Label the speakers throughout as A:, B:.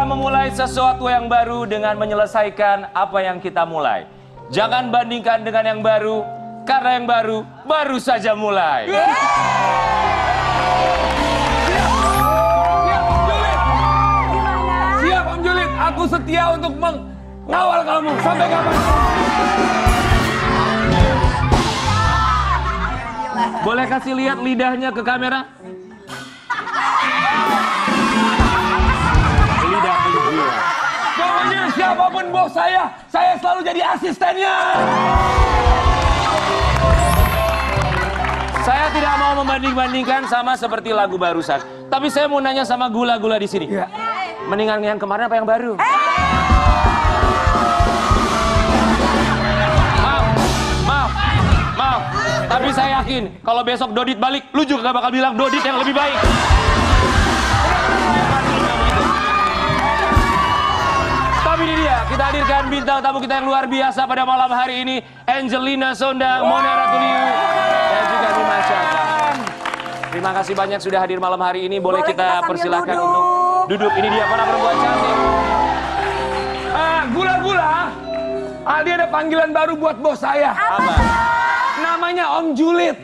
A: memulai sesuatu yang baru dengan menyelesaikan apa yang kita mulai. Jangan bandingkan dengan yang baru, karena yang baru saja mulai.
B: Siap Om Julid, aku setia untuk mengawal kamu sampai kapan.
A: Boleh kasih lihat lidahnya ke kamera? Lidah gila.
B: Pokoknya siapapun bos saya selalu jadi asistennya.
A: Saya tidak mau membanding-bandingkan sama seperti lagu barusan. Tapi saya mau nanya sama gula-gula di sini.
B: Ya.
A: Mendingan yang kemarin apa yang baru? Maaf. Tapi saya yakin kalau besok Dodit balik, lu juga gak bakal bilang Dodit yang lebih baik. Tapi ini dia, kita hadirkan bintang tamu kita yang luar biasa pada malam hari ini, Angelina Sondang, Mona Ratuliu, dan juga Mima Syafa. Terima kasih banyak sudah hadir malam hari ini. Boleh kita persilahkan untuk duduk. Ini dia para perempuan cantik.
B: Gula-gula, dia ada panggilan baru buat bos saya.
A: Apa?
B: Namanya Om Julid.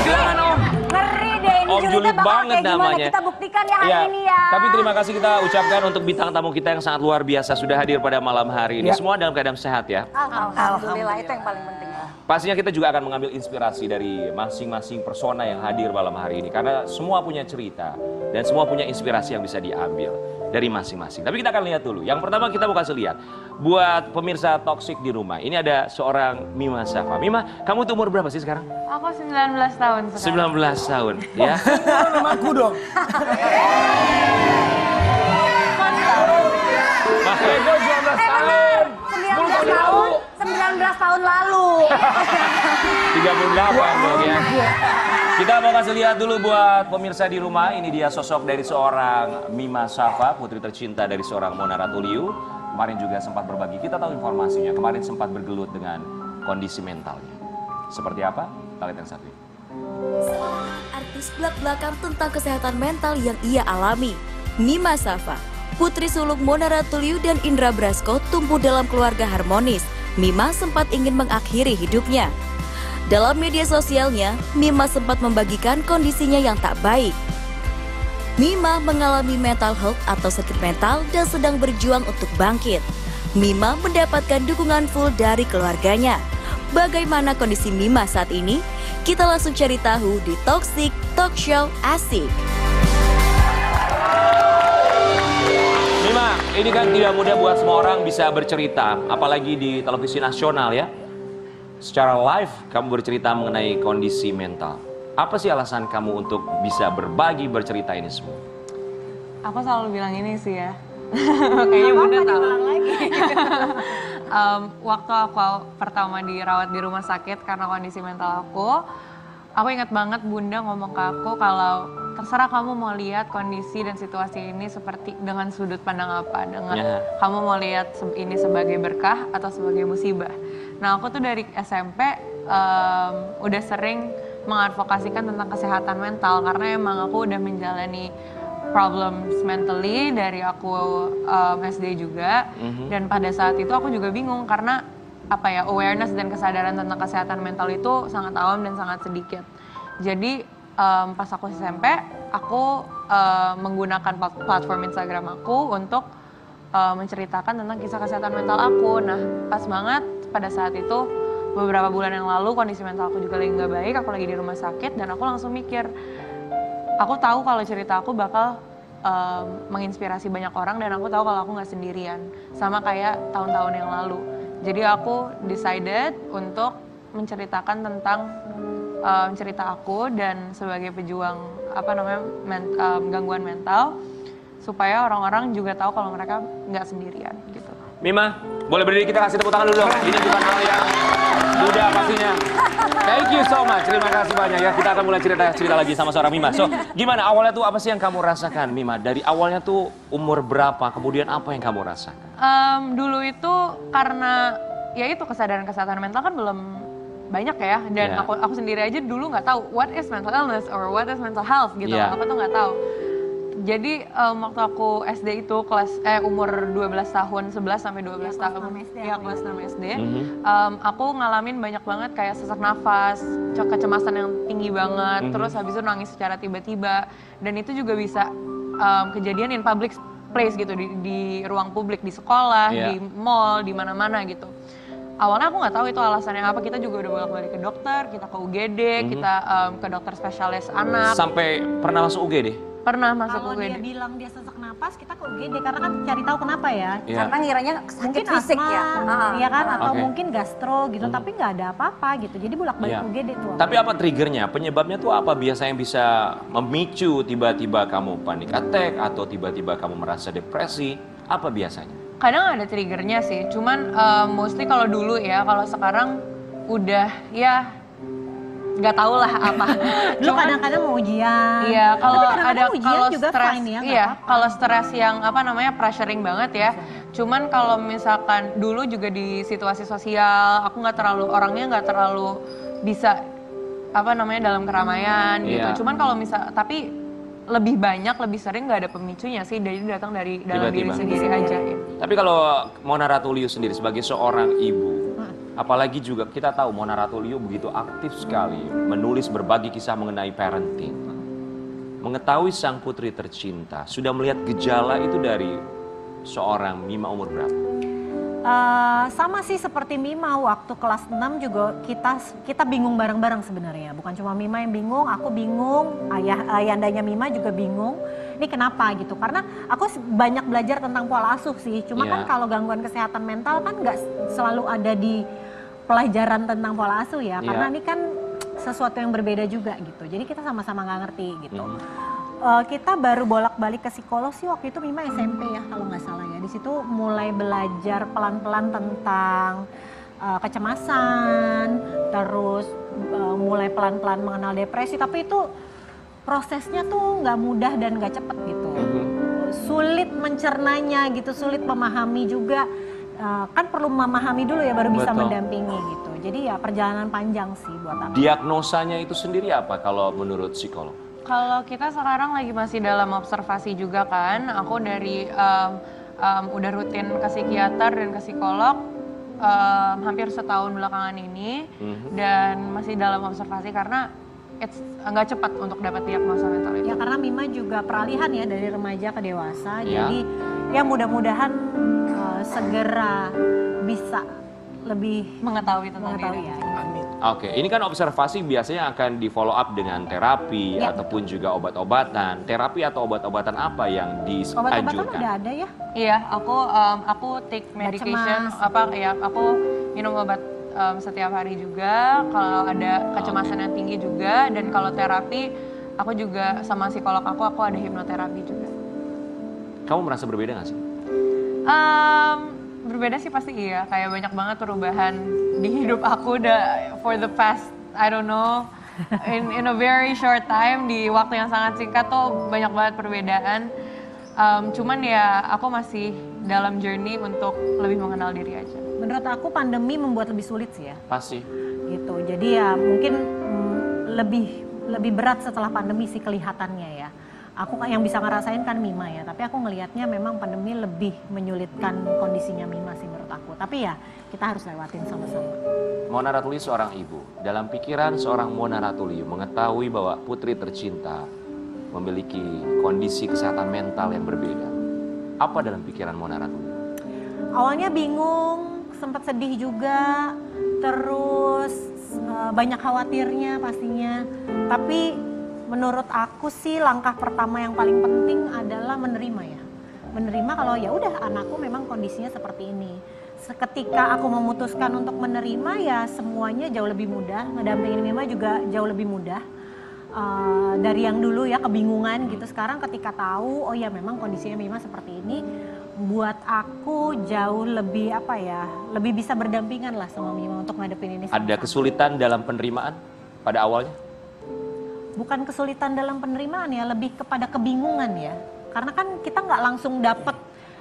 B: Silakan Om.
C: Ngeri deh ini
A: Om Julid
C: bakal
A: banget
C: kayak gimana.
A: namanya.
C: Kita buktikan ya hari ini ya.
A: Tapi terima kasih kita ucapkan untuk bintang tamu kita yang sangat luar biasa sudah hadir pada malam hari ini.
B: Ya.
A: Semua dalam keadaan sehat ya.
C: Alhamdulillah, itu yang paling penting.
A: Pastinya kita juga akan mengambil inspirasi dari masing-masing persona yang hadir malam hari ini. Karena semua punya cerita dan semua punya inspirasi yang bisa diambil dari masing-masing. Tapi kita akan lihat dulu. Yang pertama kita mau kasih lihat. Buat pemirsa toksik di rumah. Ini ada seorang Mima Syafa. Mima, kamu tuh umur berapa sih sekarang?
D: Aku 19 tahun sekarang.
A: 19 tahun, ya.
B: Nama aku dong. Ego 12 tahun.
C: 19 tahun lalu.
A: 38 dong ya. Kita mau kasih lihat dulu buat pemirsa di rumah. Ini dia sosok dari seorang Mima Syafa, putri tercinta dari seorang Mona Ratuliu. Kemarin juga sempat berbagi, kita tahu informasinya. Kemarin sempat bergelut dengan kondisi mentalnya. Seperti apa? Kita lihat yang satu ini.
E: Artis belak-belakan tentang kesehatan mental yang ia alami. Mima Syafa, putri sulung Mona Ratuliu dan Indra Brasko tumbuh dalam keluarga harmonis. Mima sempat ingin mengakhiri hidupnya. Dalam media sosialnya, Mima sempat membagikan kondisinya yang tak baik. Mima mengalami mental health atau sakit mental dan sedang berjuang untuk bangkit. Mima mendapatkan dukungan full dari keluarganya. Bagaimana kondisi Mima saat ini? Kita langsung cari tahu di Toxic Talk Show Asik.
A: Mima, ini kan tidak mudah buat semua orang bisa bercerita, apalagi di televisi nasional ya. Secara live, kamu bercerita mengenai kondisi mental. Apa sih alasan kamu untuk bisa berbagi, bercerita ini semua?
D: Aku selalu bilang ini sih ya. Kayaknya Bunda tahu. Waktu aku pertama dirawat di rumah sakit karena kondisi mental aku ingat banget Bunda ngomong ke aku kalau terserah kamu mau lihat kondisi dan situasi ini seperti dengan sudut pandang apa, dengan kamu mau lihat ini sebagai berkah atau sebagai musibah. Nah aku tuh dari SMP udah sering mengadvokasikan tentang kesehatan mental karena emang aku udah menjalani problems mentally dari aku SD juga dan pada saat itu aku juga bingung karena awareness dan kesadaran tentang kesehatan mental itu sangat awam dan sangat sedikit. Jadi pas aku SMP aku menggunakan platform Instagram aku untuk menceritakan tentang kisah kesehatan mental aku. Nah pas banget pada saat itu beberapa bulan yang lalu kondisi mental aku juga lagi nggak baik, aku lagi di rumah sakit dan aku langsung mikir, aku tahu kalau cerita aku bakal menginspirasi banyak orang dan aku tahu kalau aku nggak sendirian, sama kayak tahun-tahun yang lalu. Jadi aku decided untuk menceritakan tentang cerita aku dan sebagai pejuang gangguan mental, supaya orang-orang juga tahu kalau mereka nggak sendirian gitu.
A: Mima, boleh berdiri, kita kasih tepuk tangan dulu dong. Ini bukan hal yang mudah pastinya. Thank you so much, terima kasih banyak ya. Kita akan mulai cerita lagi sama seorang Mima. So, gimana awalnya tuh apa sih yang kamu rasakan Mima? Dari awalnya tuh umur berapa, kemudian apa yang kamu rasakan?
D: Dulu itu karena ya itu kesadaran kesehatan mental kan belum banyak ya. Dan aku sendiri aja dulu nggak tahu what is mental illness or what is mental health gitu. Aku tuh nggak tahu. Jadi waktu aku SD itu umur 12 tahun, 11 sampai 12
C: kelas
D: tahun.
C: 6 SD
D: Iya,
C: aku
D: kelas 6 SD.
A: Mhm.
D: Aku ngalamin banyak banget kayak sesak nafas, kecemasan yang tinggi banget, terus habis itu nangis secara tiba-tiba. Dan itu juga bisa kejadian in public place gitu, di ruang publik, di sekolah,
A: Iya.
D: di mall, di mana-mana gitu. Awalnya aku nggak tahu itu alasannya apa, kita juga udah bolak-balik ke dokter, kita ke UGD, kita ke dokter spesialis anak,
A: Sampai pernah masuk UGD?
D: pernah masuk
F: Kalau dia
D: UGD.
F: bilang dia sesak napas, kita ke UGD karena kan cari tahu kenapa ya.
A: Iya.
C: Karena ngiranya sakit
F: Mungkin
C: fisik
F: asma,
C: ya.
F: iya kan, atau
A: Oke.
F: mungkin gastro gitu, tapi nggak ada apa-apa gitu. Jadi bolak-balik
A: Iya.
F: UGD tuh.
A: Tapi apa triggernya? Penyebabnya tuh apa biasanya yang bisa memicu tiba-tiba kamu panik attack atau tiba-tiba kamu merasa depresi? Apa biasanya?
D: Kadang ada triggernya sih, cuman mostly kalau dulu ya, kalau sekarang udah ya nggak tahu lah apa.
F: Dulu kadang-kadang mau ujian.
D: Iya, kalau
F: Tapi kadang-kadang
D: ada
F: ujian
D: kalau
F: juga
D: stres,
F: fine ya, nggak
D: iya,
F: apa-apa.
D: kalau stres yang apa namanya pressuring banget ya. Cuman kalau misalkan dulu juga di situasi sosial, aku orangnya nggak terlalu bisa apa namanya dalam keramaian
A: Iya.
D: gitu. Cuman kalau tapi lebih banyak, lebih sering nggak ada pemicunya sih, jadi datang dari dalam diri
A: Tiba-tiba.
D: sendiri aja. Ya.
A: Tapi kalau Mona Ratuliu sendiri sebagai seorang ibu, apalagi juga kita tahu Mona Ratuliu begitu aktif sekali menulis berbagai kisah mengenai parenting. Mengetahui sang putri tercinta, sudah melihat gejala itu dari seorang Mima umur berapa?
F: Sama sih seperti Mima, waktu kelas 6 juga kita bingung bareng-bareng sebenarnya. Bukan cuma Mima yang bingung, aku bingung, ayandanya Mima juga bingung. Ini kenapa gitu? Karena aku banyak belajar tentang pola asuh sih. Cuma
A: Iya.
F: kan kalau gangguan kesehatan mental kan nggak selalu ada di pelajaran tentang pola asuh ya.
A: Iya.
F: Karena ini kan sesuatu yang berbeda juga gitu. Jadi kita sama-sama nggak ngerti gitu. Kita baru bolak-balik ke psikolog sih waktu itu Mima SMP ya kalau nggak salah ya. Di situ mulai belajar pelan-pelan tentang kecemasan, terus mulai pelan-pelan mengenal depresi. Tapi itu prosesnya tuh nggak mudah dan nggak cepet gitu. Sulit mencernanya gitu, sulit memahami juga. Kan perlu memahami dulu ya baru bisa
A: Betul.
F: mendampingi gitu. Jadi ya perjalanan panjang sih buat aku.
A: Diagnosanya itu sendiri apa kalau menurut psikolog?
D: Kalau kita sekarang lagi masih dalam observasi juga kan, aku dari udah rutin ke psikiater dan ke psikolog hampir setahun belakangan ini, dan masih dalam observasi karena nggak cepat untuk dapat diagnosa mental itu.
F: Ya karena Mima juga peralihan ya dari remaja ke dewasa,
A: Ya.
F: jadi ya mudah-mudahan segera bisa lebih
D: Mengetahui tentang
F: mengetahui
D: diri.
F: ya.
A: Oke, ini kan observasi biasanya akan di follow up dengan terapi
F: Ya.
A: ataupun juga obat-obatan. Terapi atau obat-obatan apa yang
F: Obat-obatan
A: dianjurkan?
F: udah ada ya?
D: Iya, aku take medication,
F: cemas.
D: aku minum obat setiap hari juga. Kalau ada kecemasan yang tinggi juga, dan kalau terapi, aku juga sama psikolog aku ada hipnoterapi juga.
A: Kamu merasa berbeda nggak sih?
D: Berbeda sih pasti iya, kayak banyak banget perubahan di hidup aku for the past, I don't know, in a very short time, di waktu yang sangat singkat tuh banyak banget perbedaan. Cuman ya aku masih dalam journey untuk lebih mengenal diri aja.
F: Menurut aku pandemi membuat lebih sulit sih ya.
A: Pasti.
F: Gitu. Jadi ya mungkin lebih berat setelah pandemi sih kelihatannya ya. Aku yang bisa ngerasain kan Mima ya, tapi aku ngelihatnya memang pandemi lebih menyulitkan kondisinya Mima sih menurut aku. Tapi ya kita harus lewatin sama-sama.
A: Mona Ratuliu seorang ibu. Dalam pikiran seorang Mona Ratuliu mengetahui bahwa putri tercinta memiliki kondisi kesehatan mental yang berbeda. Apa dalam pikiran Mona Ratuliu?
F: Awalnya bingung, sempat sedih juga, terus banyak khawatirnya pastinya. Tapi menurut aku sih langkah pertama yang paling penting adalah menerima ya. Menerima kalau ya udah anakku memang kondisinya seperti ini. Seketika aku memutuskan untuk menerima ya semuanya jauh lebih mudah. Ngedampingin Mima juga jauh lebih mudah. Dari yang dulu ya kebingungan gitu, sekarang ketika tahu oh ya memang kondisinya Mima seperti ini, buat aku jauh lebih lebih bisa berdampingan lah sama Mima untuk ngadepin ini.
A: Ada kesulitan dalam penerimaan pada awalnya?
F: Bukan kesulitan dalam penerimaan ya, lebih kepada kebingungan ya. Karena kan kita nggak langsung dapet.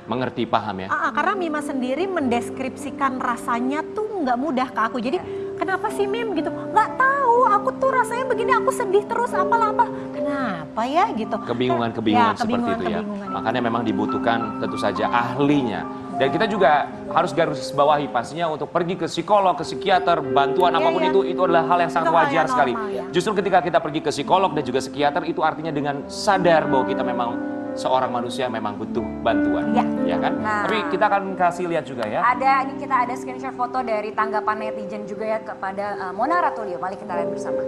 A: Mengerti, paham ya?
F: Karena Mima sendiri mendeskripsikan rasanya tuh nggak mudah ke aku. Jadi kenapa sih Mim gitu? Nggak tahu, aku tuh rasanya begini, aku sedih terus apalah. Karena kenapa ya gitu.
A: Kebingungan-kebingungan seperti itu ya. Makanya memang dibutuhkan tentu saja ahlinya. Dan kita juga harus garis bawahi pastinya untuk pergi ke psikolog, ke psikiater, bantuan apapun itu adalah hal yang sangat wajar sekali. Justru ketika kita pergi ke psikolog dan juga psikiater itu artinya dengan sadar bahwa kita memang seorang manusia memang butuh bantuan, ya kan?
C: Nah,
A: tapi kita akan kasih lihat juga ya.
C: Kita ada screenshot foto dari tanggapan netizen juga ya kepada Mona Ratuliu. Mari kita lihat bersama.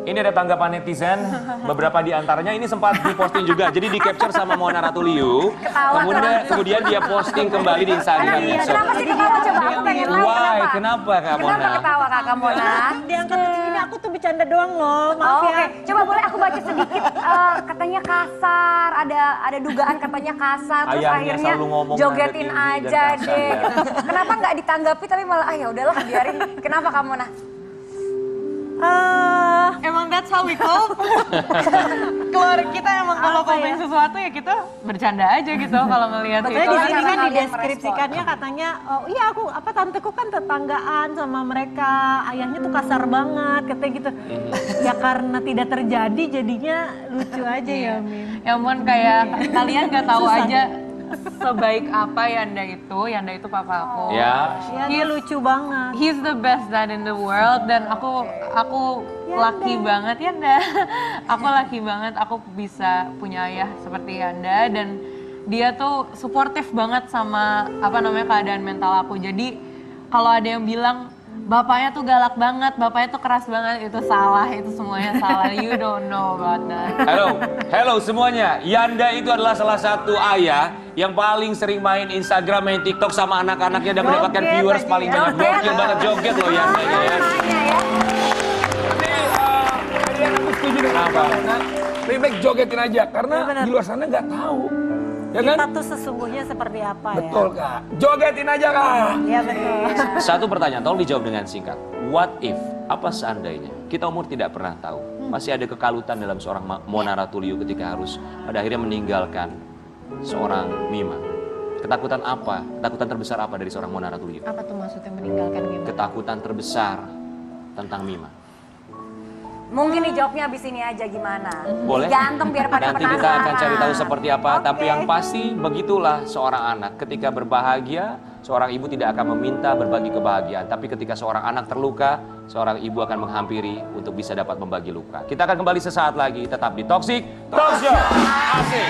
A: Ini ada tanggapan netizen, beberapa di antaranya ini sempat diposting juga. Jadi di capture sama Mona Ratuliu, kemudian dia posting kembali di Instagramnya.
C: Kenapa sih ketawa coba? Aku pengen tahu
A: Kenapa Kak Mona?
C: Kenapa ketawa Kakak Mona?
F: Diangkat ini aku tuh bercanda doang loh, maaf ya.
C: Oke. Coba boleh aku baca sedikit, katanya kasar, ada dugaan katanya kasar, terus
A: Ayahnya
C: akhirnya
A: selalu ngomong
C: jogetin
A: nada tinggi
C: aja
A: dan kasar,
C: deh.
A: ya.
C: Kenapa nggak ditanggapi tapi malah ya udahlah biarin. Kenapa Kak Mona?
D: Emang that's how we cope. Keluarga kita emang kalau komen sesuatu ya kita bercanda aja gitu kalau ngelihat itu.
F: Betul, di sini kan
C: kalian
F: dideskripsikannya katanya, oh iya aku tanteku kan tetanggaan sama mereka, ayahnya tuh kasar banget katanya gitu. Ya karena tidak terjadi jadinya lucu aja ya Min.
D: Ya ampun, kayak kalian gak tahu aja sebaik apa Yanda itu papa aku.
A: Ya.
F: Dia lucu banget.
D: He's the best dad in the world dan aku lucky banget Yanda. Aku lucky banget aku bisa punya ayah seperti Yanda dan dia tuh suportif banget sama keadaan mental aku. Jadi kalau ada yang bilang bapaknya tuh galak banget, bapaknya tuh keras banget, itu salah, itu semuanya salah. You don't know about that.
A: Hello semuanya. Yanda itu adalah salah satu ayah yang paling sering main Instagram, main TikTok sama anak-anaknya dan mendapatkan viewers paling banyak. Gokil banget joget loh Yanda ya.
B: Jadi aku setuju dengan Kak Mona. Lebih baik jogetin aja karena di luar sana nggak tahu. Ya kan?
F: Kita tuh sesungguhnya seperti apa ya.
B: Betul Kak. Jogetin aja Kak.
F: Iya betul.
A: Satu pertanyaan, tolong dijawab dengan singkat. What if, apa seandainya, kita umur tidak pernah tahu. Masih ada kekalutan dalam seorang Mona Ratuliu ketika harus pada akhirnya meninggalkan seorang Mima. Ketakutan apa? Ketakutan terbesar apa dari seorang Mona Ratuliu?
D: Apa tuh maksudnya meninggalkan Mima?
A: Ketakutan terbesar tentang Mima.
C: Mungkin dijawabnya abis ini aja gimana?
A: Boleh.
C: Digantem biar pada
A: Nanti kita
C: penasaran.
A: akan cari tahu seperti apa. Tapi yang pasti begitulah seorang anak. Ketika berbahagia, seorang ibu tidak akan meminta berbagi kebahagiaan. Tapi ketika seorang anak terluka, seorang ibu akan menghampiri untuk bisa dapat membagi luka. Kita akan kembali sesaat lagi. Tetap di Toxic Talk Show. Asik.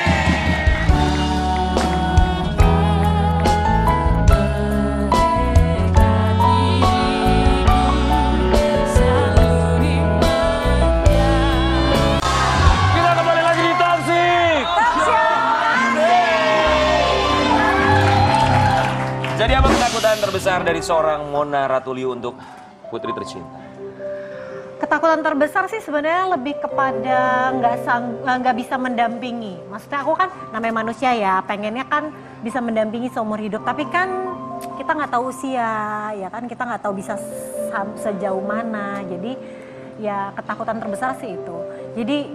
A: Jadi apa ketakutan terbesar dari seorang Mona Ratuliu untuk putri tercinta?
F: Ketakutan terbesar sih sebenarnya lebih kepada nggak bisa mendampingi. Maksudnya aku kan namanya manusia ya, pengennya kan bisa mendampingi seumur hidup. Tapi kan kita nggak tahu usia, ya kan kita nggak tahu bisa sejauh mana. Jadi ya ketakutan terbesar sih itu. Jadi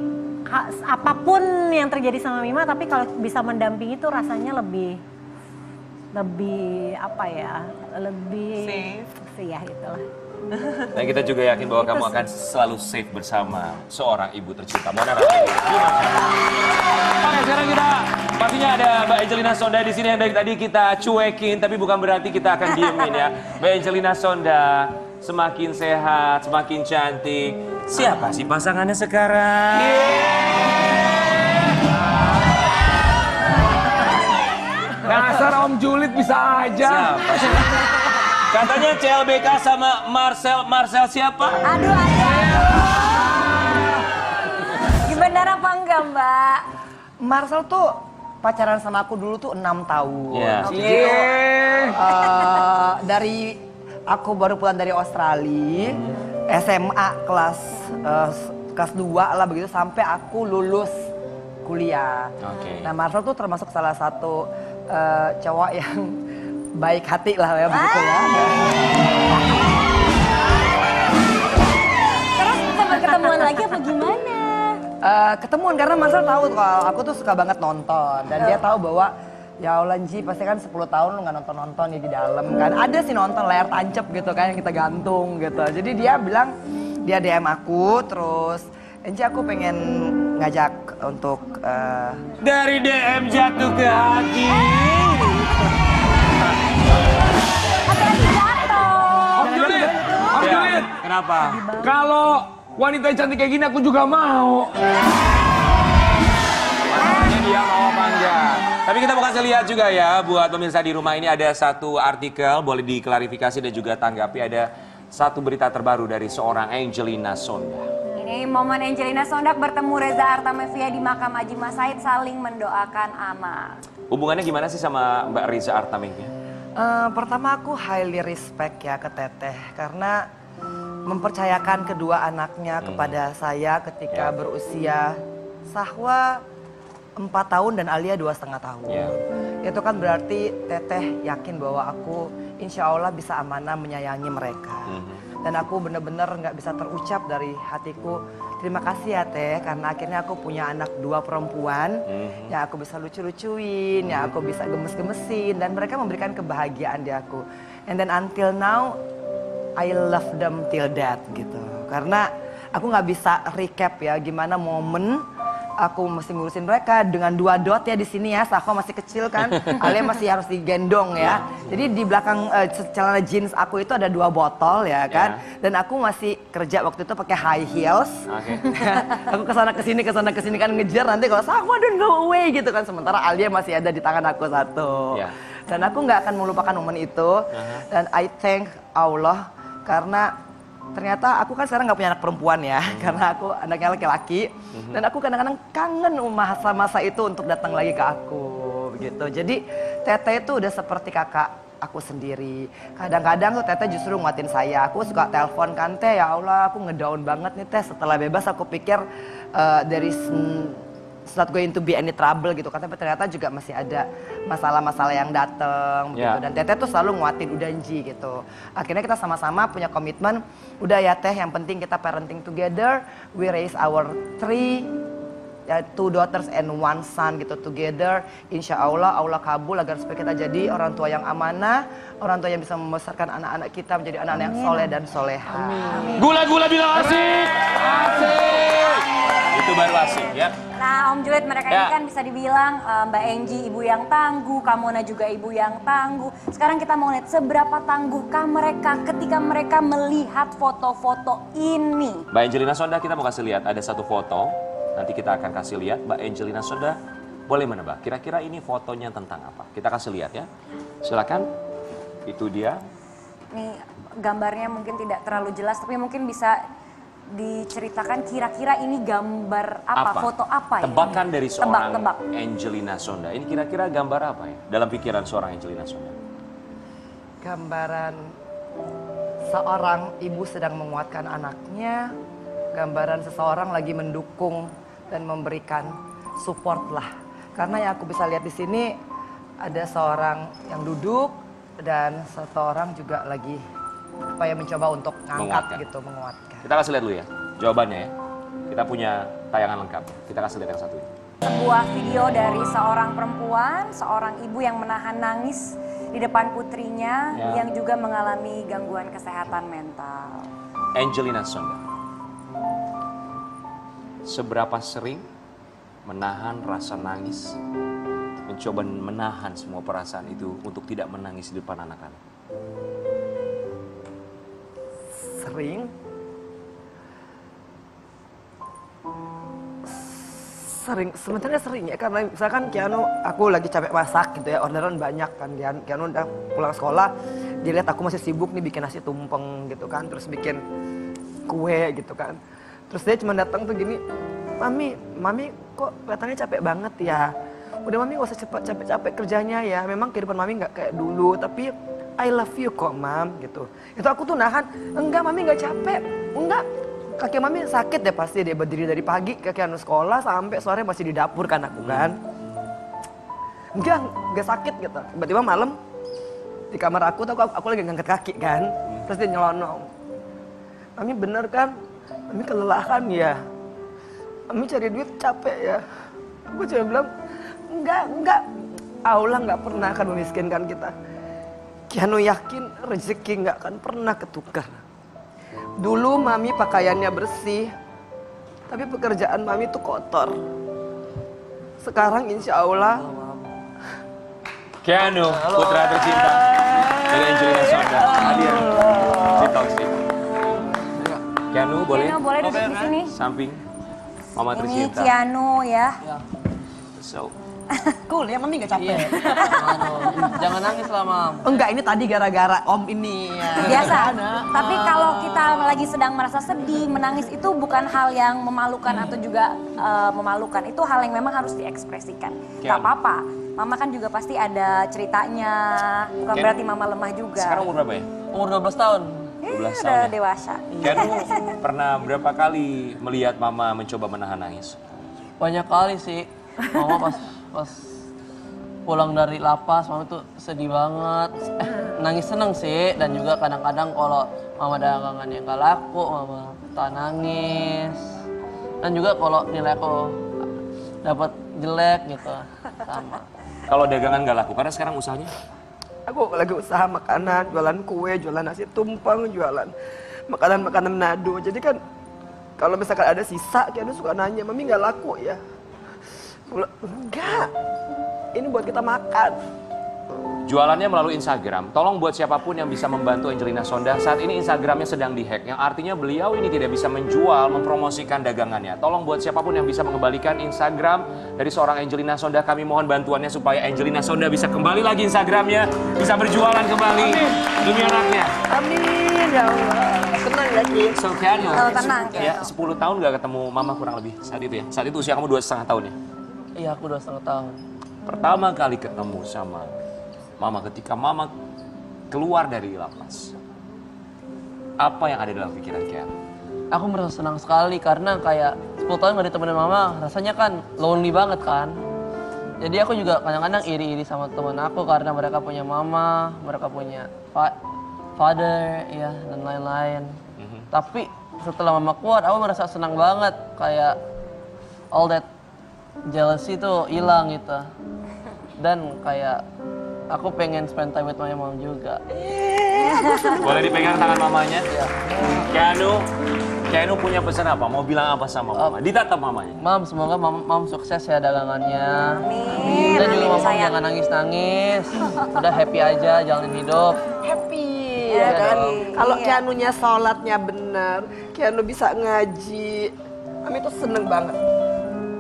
F: apapun yang terjadi sama Mima, tapi kalau bisa mendampingi itu rasanya lebih apa ya, lebih safe ya itulah.
A: Dan kita juga yakin bahwa kamu akan selalu safe bersama seorang ibu tercinta Mona Ratuliu. Oke, sekarang kita pastinya ada Mbak Angelina Sonda di sini yang dari tadi kita cuekin, tapi bukan berarti kita akan diemin ya. Mbak Angelina Sonda semakin sehat, semakin cantik. Siapa sih pasangannya sekarang?
B: Dasar Om Julid bisa aja.
A: Siapa sih? Katanya CLBK sama Marcel siapa?
C: Aduh. Benar apa enggak Mbak?
G: Marcel tuh pacaran sama aku dulu tuh 6 tahun.
A: Iya.
G: Dari aku baru pulang dari Australia, SMA kelas 2 lah begitu sampai aku lulus kuliah.
A: Oke.
G: Nah Marcel tuh termasuk salah satu cowok yang baik hati lah ya begitu ya.
C: Terus sempat ketemuan lagi apa gimana?
G: Ketemuan karena Marcel tahu kalau aku tuh suka banget nonton dan dia tahu bahwa ya Allah Nji pasti kan 10 tahun lu gak nonton nih di dalam kan. Ada sih nonton layar tancap gitu kan yang kita gantung gitu. Jadi dia bilang dia DM aku terus Nji aku pengen ngajak untuk
A: Dari DM jatuh ke hati.
C: Hati-hati jatuh.
B: Om Julid, Om
A: Ya,
B: Julid.
A: kenapa?
B: Kalau wanita yang cantik kayak gini aku juga mau.
A: Masalahnya dia mau apa enggak? Tapi kita mau kasih lihat juga ya buat pemirsa di rumah ini ada satu artikel, boleh diklarifikasi dan juga tanggapi. Ada satu berita terbaru dari seorang Angelina Sondak.
C: Ini momen Angelina Sondak bertemu Reza Artamevia di makam Haji Mas Said saling mendoakan anak.
A: Hubungannya gimana sih sama Mbak Reza Artamevia?
G: Pertama aku highly respect ya ke Teteh karena mempercayakan kedua anaknya kepada saya ketika berusia Sahwa 4 tahun dan Alia 2,5 tahun.
A: Ya.
G: Itu kan berarti Teteh yakin bahwa aku insya Allah bisa amanah menyayangi mereka. Dan aku bener-bener nggak bisa terucap dari hatiku. Terima kasih ya Teh, karena akhirnya aku punya anak 2 perempuan. Yang aku bisa lucu-lucuin, yang aku bisa gemes-gemesin. Dan mereka memberikan kebahagiaan di aku. And then until now, I love them till death gitu. Karena aku nggak bisa recap ya gimana momen aku mesti ngurusin mereka dengan 2 dot ya di sini ya. Sako masih kecil kan, Alia masih harus digendong ya. Jadi di belakang celana jeans aku itu ada 2 botol ya kan. Dan aku masih kerja waktu itu pakai high heels. Aku kesana kesini kan ngejar nanti kalau Sako don't go away gitu kan. Sementara Alia masih ada di tangan aku satu. Dan aku nggak akan melupakan momen itu. Dan I thank Allah karena ternyata aku kan sekarang nggak punya anak perempuan ya, karena aku anaknya laki-laki. Dan aku kadang-kadang kangen masa-masa itu untuk datang lagi ke aku, begitu. Jadi Teteh itu udah seperti kakak aku sendiri. Kadang-kadang tuh Teteh justru nguatin saya. Aku suka telepon kan Teh, ya Allah aku ngedown banget nih Teh. Setelah bebas aku pikir dari not going to be any trouble gitu kan, tapi ternyata juga masih ada masalah-masalah yang datang gitu. Dan Teteh tuh selalu nguatin udah Nji gitu. Akhirnya kita sama-sama punya komitmen, udah ya Teh yang penting kita parenting together, we raise our 2 daughters and 1 son gitu together. Insya Allah Allah kabul agar supaya kita jadi orang tua yang amanah, orang tua yang bisa membesarkan anak-anak kita menjadi anak-anak yang soleh dan soleha.
A: Gula-gula bilang asik, asik. Itu baru asik ya.
C: Nah Om Julid, mereka ini kan bisa dibilang Mbak Enji ibu yang tangguh, Kamona juga ibu yang tangguh. Sekarang kita mau lihat seberapa tangguhkah mereka ketika mereka melihat foto-foto ini.
A: Mbak Angelina Sondak, kita mau kasih lihat ada satu foto. Nanti kita akan kasih lihat. Mbak Angelina Sondak boleh menebak kira-kira ini fotonya tentang apa. Kita kasih lihat ya. Silakan. Itu dia.
C: Nih gambarnya mungkin tidak terlalu jelas tapi mungkin bisa diceritakan kira-kira ini gambar apa? Foto apa ya?
A: Tebakan dari seorang
C: Tebak.
A: Angelina Sondak. Ini kira-kira gambar apa ya? Dalam pikiran seorang Angelina Sondak.
G: Gambaran seorang ibu sedang menguatkan anaknya, gambaran seseorang lagi mendukung dan memberikan support lah. Karena yang aku bisa lihat di sini ada seorang yang duduk dan satu orang juga lagi supaya mencoba untuk ngangkat gitu, menguatkan.
A: Kita kasih lihat dulu ya jawabannya ya. Kita punya tayangan lengkap. Kita kasih lihat yang satu ini.
C: Sebuah video dari seorang perempuan, seorang ibu yang menahan nangis di depan putrinya yang juga mengalami gangguan kesehatan mental.
A: Angelina Sondak. Seberapa sering menahan rasa nangis, mencoba menahan semua perasaan itu untuk tidak menangis di depan anak-anak?
G: Sering, sebenarnya sering ya, karena misalkan Kianu, aku lagi capek masak gitu ya, orderan banyak kan, Kianu udah pulang sekolah, dia lihat aku masih sibuk nih bikin nasi tumpeng gitu kan, terus bikin kue gitu kan, terus dia cuma datang tuh gini, Mami kok kelihatannya capek banget ya, udah Mami gak usah capek-capek kerjanya ya, memang kehidupan Mami gak kayak dulu, tapi I love you kok Mam gitu. Itu aku tuh nahan, enggak Mami gak capek, enggak. Kaki Mami sakit deh pasti, dia berdiri dari pagi kaki anu sekolah sampai sore masih di dapur kan aku kan. Enggak sakit gitu. Tiba-tiba malam di kamar aku tuh aku lagi ngangkat kaki kan. Terus dia nyelonong. Mami bener kan? Mami kelelahan ya. Mami cari duit capek ya. Aku cuma bilang, enggak. Allah nggak pernah akan memiskinkan kita. Kianu yakin rezeki nggak akan pernah ketukar. Dulu Mami pakaiannya bersih, Tapi pekerjaan mami itu kotor. Sekarang insya Allah.
A: Keanu, putra tercinta dari Angelina Sonda, hadir di Toxic. Keanu boleh?
C: Keanu boleh duduk di sini.
A: Samping Mama
C: Ini
A: tercinta.
C: Keanu ya.
A: So,
G: Cool ya, mami gak capek?
H: Jangan nangis lah, Mam.
G: Enggak, ini tadi gara-gara om ini.
C: Biasa. Tapi kalau kita lagi sedang merasa sedih, menangis itu bukan hal yang memalukan atau juga memalukan. Itu hal yang memang harus diekspresikan. Gak apa-apa. Mama kan juga pasti ada ceritanya. Bukan berarti mama lemah juga.
A: sekarang umur berapa ya?
H: Umur 12 tahun.
A: 12
C: Udah
A: tahun ya?
C: dewasa.
A: Keanu pernah berapa kali melihat Mama mencoba menahan nangis?
H: Banyak kali sih. Mama pas pulang dari lapas, Mama tuh sedih banget. Nangis seneng sih. Dan juga kadang-kadang kalau Mama dagangannya nggak laku, Mama tak nangis. Dan juga kalau nilai aku dapat jelek gitu, sama.
A: Kalau dagangan nggak laku, karena sekarang usahanya?
G: Aku lagi usaha makanan, jualan kue, jualan nasi tumpeng, jualan makanan-makanan Manado. Jadi kan kalau misalkan ada sisa, Keanu suka nanya, Mami nggak laku ya? Enggak, ini buat kita makan.
A: Jualannya melalui Instagram. Tolong buat siapapun yang bisa membantu Angelina Sonda. Saat ini Instagramnya sedang dihack, yang artinya beliau ini tidak bisa menjual, mempromosikan dagangannya. Tolong buat siapapun yang bisa mengembalikan Instagram dari seorang Angelina Sonda. Kami mohon bantuannya supaya Angelina Sonda bisa kembali lagi Instagramnya, bisa berjualan kembali demi anaknya.
G: Amin, ya Allah. Tenang ya, Ki.
A: So, Keanu,
C: tenang,
A: ya 10 tahun gak ketemu Mama kurang lebih saat itu ya? Saat itu usia kamu 2,5 tahun ya?
H: Iya, aku 2,5 tahun.
A: Pertama kali ketemu sama Mama ketika Mama keluar dari lapas, apa yang ada dalam pikiran Keanu?
H: Aku merasa senang sekali karena kayak 10 tahun gak ditemenin Mama, rasanya kan lonely banget kan. Jadi aku juga kadang-kadang iri-iri sama teman aku karena mereka punya mama, mereka punya father, ya, dan lain-lain. Tapi setelah Mama keluar, aku merasa senang banget, kayak all that jealousy tuh hilang gitu. Dan kayak aku pengen spend time with my mom juga.
A: Boleh dipegang tangan mamanya? Keanu punya pesan apa? Mau bilang apa sama Mama? Ditatap mamanya.
H: Mam, semoga mam sukses ya dagangannya.
C: Amin.
H: Dan juga
C: Amin,
H: Mama
C: sayang.
H: jangan nangis-nangis. Udah happy aja, jalanin hidup.
G: Happy ya kan?
H: dong.
G: Kalau
C: Iya.
G: Keanunya sholatnya benar, Keanu bisa ngaji. Mami tuh seneng banget.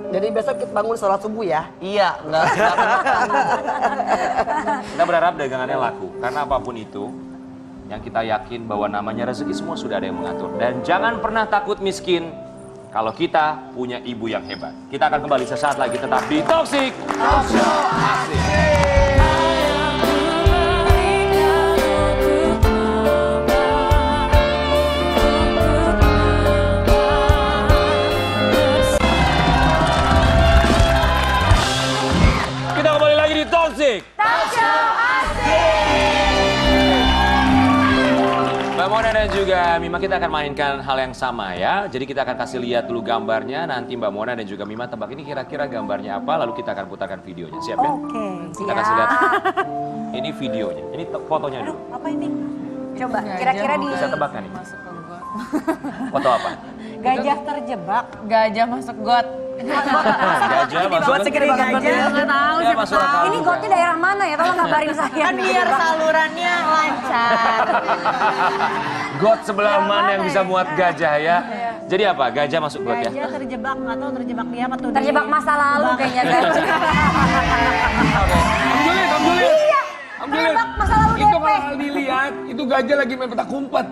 G: Jadi besok kita bangun sholat subuh ya.
H: Iya, enggak.
A: Kita berharap dagangannya laku. Karena apapun itu, yang kita yakin bahwa namanya rezeki semua sudah ada yang mengatur. Dan jangan pernah takut miskin kalau kita punya ibu yang hebat. Kita akan kembali sesaat lagi tetap di Toxic Talk Show. Asik. Kita kembali lagi di Toxic Talk Show. Mbak Mona dan juga Mima, kita akan mainkan hal yang sama ya. Jadi kita akan kasih lihat dulu gambarnya. Nanti Mbak Mona dan juga Mima tebak ini kira-kira gambarnya apa. Lalu kita akan putarkan videonya. Siap ya?
C: Oke,
A: Kita kasih lihat. Ini videonya. Ini fotonya dulu.
C: Apa ini? Coba, kira-kira di
A: Bisa tebak kan nih?
D: Masuk ke got.
A: Foto apa?
F: Gajah terjebak.
D: Gajah masuk got.
A: Gajah masuk.
D: Nggak tahu
A: Ya,
D: siapa
A: masuk
D: tahu.
A: akal.
C: Ini gotnya daerah mana ya? Tolong kabarin saya.
F: Kan biar salurannya lancar.
A: Got sebelah mana yang bisa muat gajah ya? Jadi apa? Gajah masuk got ya?
F: Gajah terjebak, nggak tahu terjebak dia apa tuh.
C: Terjebak masa lalu kayaknya gajah.
B: Ambilin.
C: Iya,
B: Ambilin.
C: terjebak masa lalu
B: Itu
C: DP.
B: kalau dilihat, itu gajah lagi main petak umpet.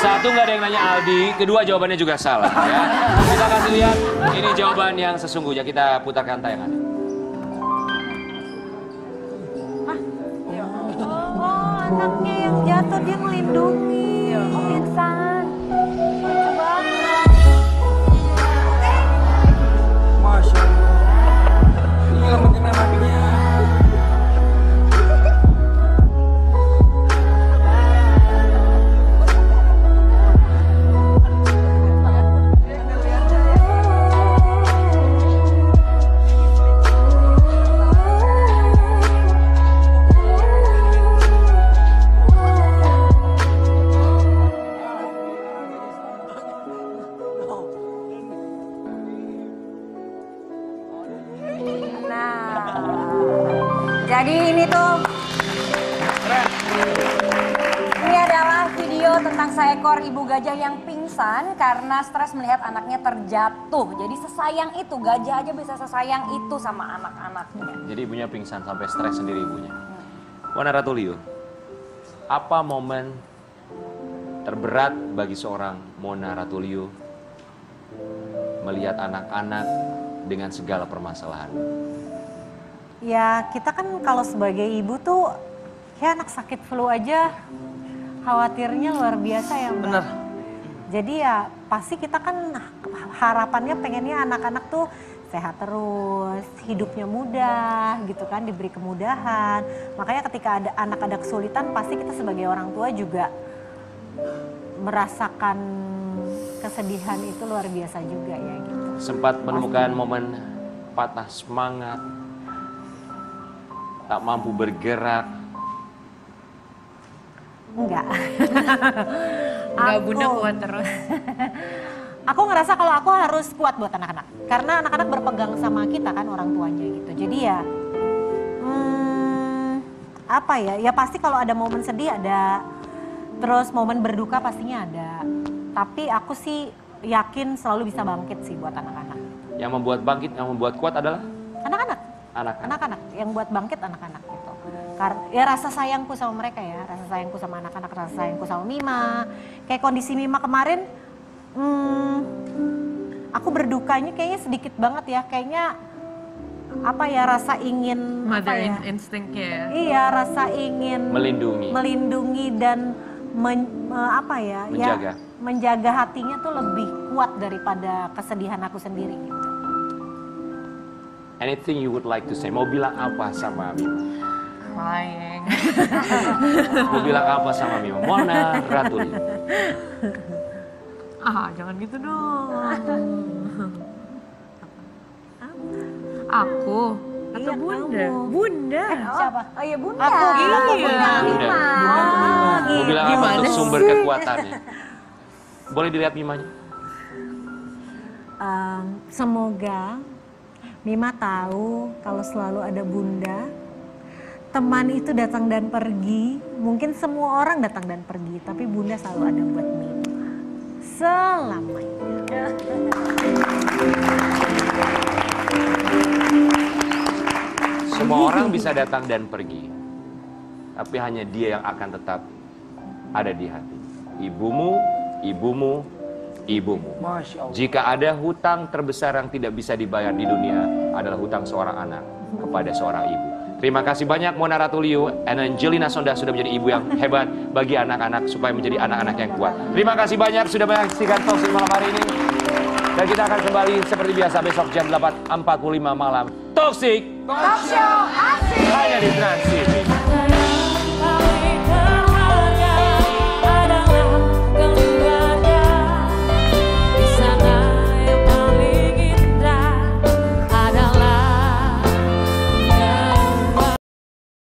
A: Satu nggak ada yang nanya Aldi, kedua jawabannya juga salah ya. Kita kasih lihat, ini jawaban yang sesungguhnya. Kita putarkan tayangan.
C: Oh, anaknya yang jatuh dia melindungi. Oh, insan. Lucu banget.
B: Masya Allah. Ini nyelamatin anaknya.
C: Jadi ini tuh, ini adalah video tentang seekor ibu gajah yang pingsan karena stres melihat anaknya terjatuh. Jadi sesayang itu, gajah aja bisa sesayang itu sama anak-anaknya.
A: Jadi ibunya pingsan sampai stres sendiri ibunya. Mona Ratuliu, apa momen terberat bagi seorang Mona Ratuliu melihat anak-anak dengan segala permasalahan?
F: Ya kita kan kalau sebagai ibu tuh ya anak sakit flu aja khawatirnya luar biasa ya Mbak.
H: Bener.
F: Jadi ya pasti kita kan harapannya pengennya anak-anak tuh sehat terus, hidupnya mudah gitu kan, diberi kemudahan. Makanya ketika ada anak ada kesulitan pasti kita sebagai orang tua juga merasakan kesedihan itu luar biasa juga ya gitu.
A: Sempat menemukan momen patah semangat, tak mampu bergerak.
F: Enggak.
D: Enggak, Bunda kuat terus.
F: Aku ngerasa kalau aku harus kuat buat anak-anak. Karena anak-anak berpegang sama kita kan orang tuanya gitu. Jadi ya apa ya? Ya pasti kalau ada momen sedih ada. Terus momen berduka pastinya ada. Tapi aku sih yakin selalu bisa bangkit sih buat anak-anak.
A: Yang membuat bangkit, yang membuat kuat adalah
F: Anak-anak.
A: anak-anak.
F: Anak-anak yang buat bangkit anak-anak gitu. Karena ya rasa sayangku sama mereka ya, rasa sayangku sama anak-anak, rasa sayangku sama Mima. Kayak kondisi Mima kemarin, aku berdukanya kayaknya sedikit banget ya. Kayaknya apa ya rasa ingin
D: Mother
F: apa ya?
D: instinct ya.
F: Iya, rasa ingin melindungi dan
A: Menjaga.
F: menjaga hatinya tuh lebih kuat daripada kesedihan aku sendiri gitu.
A: Anything you would like to say? Mau bilang apa sama Mima?
D: Crying.
A: Mau bilang apa sama Mima? Mona Ratuliu.
D: Jangan gitu dong. Aku atau
F: Iya,
D: Bunda?
F: kamu.
D: Bunda.
F: Siapa?
C: Oh iya Bunda.
F: Aku,
C: Iya.
A: Bunda. Mau bilang apa
D: Gimana
A: untuk
D: sih?
A: sumber kekuatannya? Boleh dilihat Mimanya?
F: Semoga Mima tahu kalau selalu ada Bunda. Teman itu datang dan pergi. Mungkin semua orang datang dan pergi, tapi Bunda selalu ada buat Mima. Selamanya.
A: Semua orang bisa datang dan pergi, tapi hanya dia yang akan tetap ada di hati. Ibumu, ibumu, ibumu.
B: Masya Allah.
A: Jika ada hutang terbesar yang tidak bisa dibayar di dunia adalah hutang seorang anak kepada seorang ibu. Terima kasih banyak Mona Ratuliu dan Angelina Sonda sudah menjadi ibu yang hebat bagi anak-anak supaya menjadi anak-anak yang kuat. Terima kasih banyak sudah menyaksikan Toxic malam hari ini. Dan kita akan kembali seperti biasa besok jam 8.45 malam. Toxic
C: Talk show asik.
A: hanya di Trans TV.